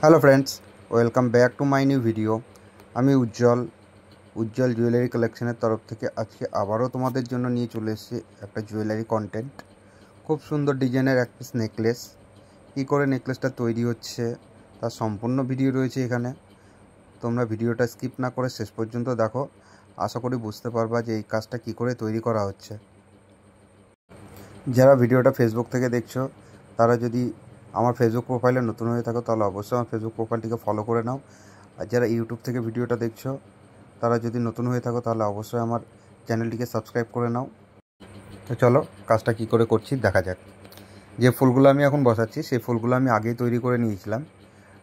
Hello friends, welcome back to my new video. আমি উজ্জ্বল jewellery কালেকশনের তরফ থেকে আজকে আবারও তোমাদের জন্য নিয়ে চলে এসেছি একটা জুয়েলারি কন্টেন্ট। খুব সুন্দর ডিজাইনের এক পিস নেকলেস। কী করে নেকলেসটা তৈরি হচ্ছে তার সম্পূর্ণ ভিডিও রয়েছে এখানে। তোমরা ভিডিওটা স্কিপ না করে শেষ পর্যন্ত দেখো, আশা করি বুঝতে পারবা যে এই কাজটা কী করে তৈরি করা হচ্ছে। যারা ভিডিওটা ফেসবুক থেকে দেখছো তারা যদি আমার ফেসবুক প্রোফাইলে নতুন হয়ে থাকো তাহলে অবশ্যই আমার ফেসবুক প্রোফাইলটিকে ফলো করে নাও। আর যারা ইউটিউব থেকে ভিডিওটা দেখছো তারা যদি নতুন হয়ে থাকো তাহলে অবশ্যই আমার চ্যানেলটিকে সাবস্ক্রাইব করে নাও। তো চলো কাজটা কি করে করছি দেখা যাক। যে ফুলগুলো আমি এখন বসাচ্ছি সেই ফুলগুলো আমি আগেই তৈরি করে নিয়েছিলাম,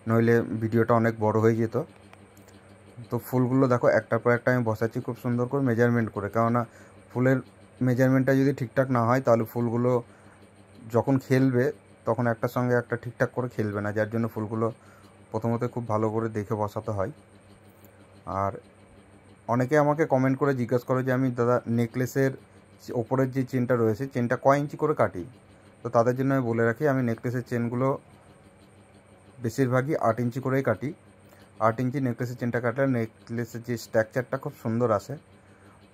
নইলে ভিডিওটা অনেক বড় হয়ে যেত। তো ফুলগুলো দেখো একটার পর একটা আমি বসাচ্ছি খুব সুন্দর করে মেজারমেন্ট করে, কেননা ফুলের মেজারমেন্টটা যদি ঠিকঠাক না হয় তাহলে ফুলগুলো যখন খেলবে তখন একটার সঙ্গে একটা ঠিকঠাক করে খেলবে না, যার জন্য ফুলগুলো প্রথমত খুব ভালো করে দেখে বসাতে হয়। আর অনেকে আমাকে কমেন্ট করে জিজ্ঞেস করে যে আমি দাদা নেকলেসের ওপরের যে চেনটা রয়েছে চেনটা কয় ইঞ্চি করে কাটি। তো তাদের জন্য আমি বলে রাখি আমি নেকলেসের চেনগুলো বেশিরভাগই 8 ইঞ্চি করেই কাটি। 8 ইঞ্চি নেকলেসের চেনটা কাটলে নেকলেসের যে স্ট্রাকচারটা খুব সুন্দর আসে।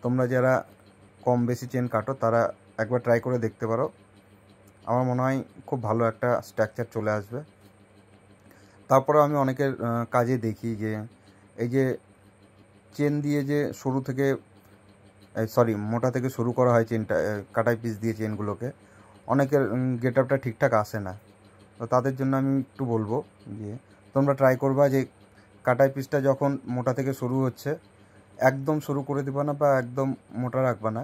তোমরা যারা কম বেশি চেন কাটো তারা একবার ট্রাই করে দেখতে পারো, আমার মনে হয় খুব ভালো একটা স্ট্রাকচার চলে আসবে। তারপরে আমি অনেকের কাজে দেখি যে এই যে চেন দিয়ে যে শুরু থেকে মোটা থেকে শুরু করা হয় চেনটা, কাটাই পিস দিয়ে চেনগুলোকে, অনেকের গেট আপটা ঠিকঠাক আসে না। তো তাদের জন্য আমি একটু বলবো যে তোমরা ট্রাই করবা যে কাটাই পিসটা যখন মোটা থেকে শুরু হচ্ছে একদম শুরু করে দিবা না বা একদম মোটা রাখবা না,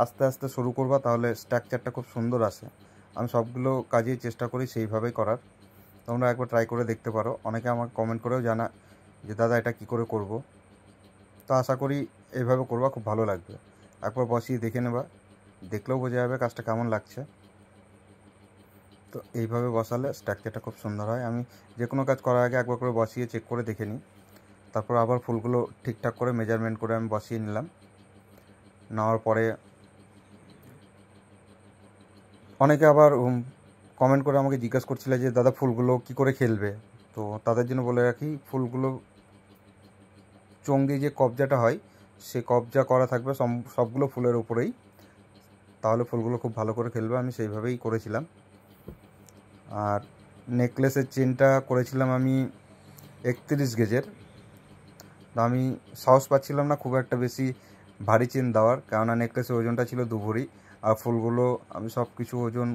আস্তে আস্তে শুরু করবা, তাহলে স্ট্রাকচারটা খুব সুন্দর আসে। আমি সবগুলো কাজেই চেষ্টা করি সেইভাবেই করার। তোমরা একবার ট্রাই করে দেখতে পারো। অনেকে আমাকে কমেন্ট করেও জানা যে দাদা এটা কী করে করব। তো আশা করি এইভাবে করবা, খুব ভালো লাগবে। একবার বসিয়ে দেখে নেবা, দেখলেও বোঝা যাবে কাজটা কেমন লাগছে। তো এইভাবে বসালে স্ট্রাকচারটা খুব সুন্দর হয়। আমি যে কোনো কাজ করার আগে একবার করে বসিয়ে চেক করে দেখে নিই, তারপর আবার ফুলগুলো ঠিকঠাক করে মেজারমেন্ট করে আমি বসিয়ে নিলাম। নেওয়ার পরে অনেকে আবার কমেন্ট করে আমাকে জিজ্ঞাসা করছিল যে দাদা ফুলগুলো কি করে খেলবে। তো তাদের জন্য বলে রাখি ফুলগুলো চোঙ দিয়ে যে কবজাটা হয় সে কবজা করা থাকবে সবগুলো ফুলের উপরেই, তাহলে ফুলগুলো খুব ভালো করে খেলবে। আমি সেইভাবেই করেছিলাম। আর নেকলেসের চেনটা করেছিলাম আমি 31 গেজের। আমি সাহস পাচ্ছিলাম না খুব একটা বেশি ভারী চেন দেওয়ার, কেননা নেকলেসের ওজনটা ছিল 2 ভরি। আর ফুলগুলো আমি সব কিছু ওজন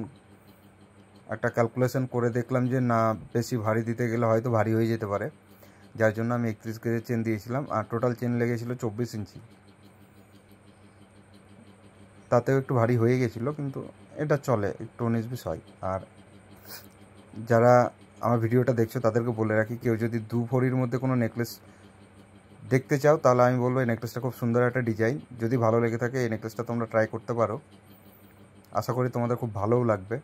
একটা ক্যালকুলেশন করে দেখলাম যে না, বেশি ভারী দিতে গেলে হয়তো ভারী হয়ে যেতে পারে, যার জন্য আমি 31 গেজের চেন দিয়েছিলাম। আর টোটাল চেন লেগেছিল 24 ইঞ্চি। তাতেও একটু ভারী হয়ে গেছিলো, কিন্তু এটা চলে, একটু 19-20 হয়। আর যারা আমার ভিডিওটা দেখছো তাদেরকে বলে রাখি, কেউ যদি 2 ভরির মধ্যে কোনো নেকলেস দেখতে চাও তাহলে আমি বলবো এই নেকলেসটা খুব সুন্দর একটা ডিজাইন। যদি ভালো লেগে থাকে এই নেকলেসটা তোমরা ট্রাই করতে পারো, আশা করি তোমাদের খুব ভালোও লাগবে।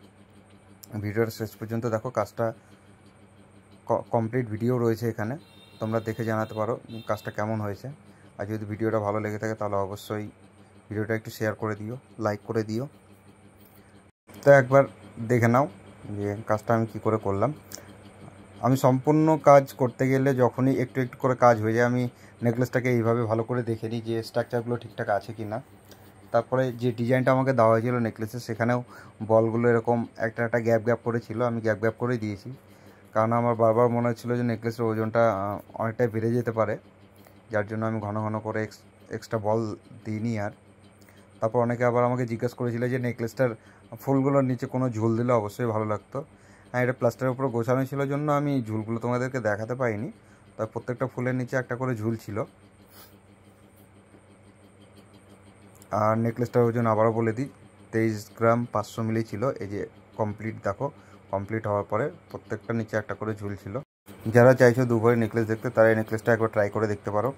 ভিডিওটা শেষ পর্যন্ত দেখো, কাজটা কমপ্লিট ভিডিও রয়েছে এখানে, তোমরা দেখে জানাতে পারো কাজটা কেমন হয়েছে। আর যদি ভিডিওটা ভালো লেগে থাকে তাহলে অবশ্যই ভিডিওটা একটু শেয়ার করে দিও, লাইক করে দিও। তো একবার দেখে নাও যে কাজটা আমি কী করে করলাম। আমি সম্পূর্ণ কাজ করতে গেলে যখনই একটু একটু করে কাজ হয়ে যায় আমি নেকলেসটাকে এইভাবে ভালো করে দেখে নিই যে স্ট্রাকচারগুলো ঠিকঠাক আছে কি না। তারপরে যে ডিজাইনটা আমাকে দেওয়া হয়েছিল নেকলেসে সেখানেও বলগুলো এরকম একটা একটা গ্যাপ গ্যাপ করে ছিল, আমি গ্যাপ গ্যাপ করে দিয়েছি, কারণ আমার বারবার মনে হচ্ছিলো যে নেকলেসের ওজনটা অনেকটাই বেড়ে যেতে পারে, যার জন্য আমি ঘন ঘন করে এক্সট্রা বল দিইনি। আর তারপর অনেকে আবার আমাকে জিজ্ঞেস করেছিল যে নেকলেসটার ফুলগুলোর নিচে কোনো ঝুল দিলে অবশ্যই ভালো লাগতো। হ্যাঁ, এটা প্লাস্টারের উপরে গোছানো ছিল জন্য আমি ঝুলগুলো তোমাদেরকে দেখাতে পাইনি। তাই প্রত্যেকটা ফুলের নিচে একটা করে ঝুল ছিল। আর নেকলেসটার ওজন আবারও বলে দিই 23 গ্রাম 500 মিলি ছিল। এই যে কমপ্লিট দেখো, কমপ্লিট হওয়ার পরে প্রত্যেকটা নিচে একটা করে ঝুল ছিল। যারা চাইছো 2 ভরি নেকলেস দেখতে তারা এই নেকলেসটা একবার ট্রাই করে দেখতে পারো।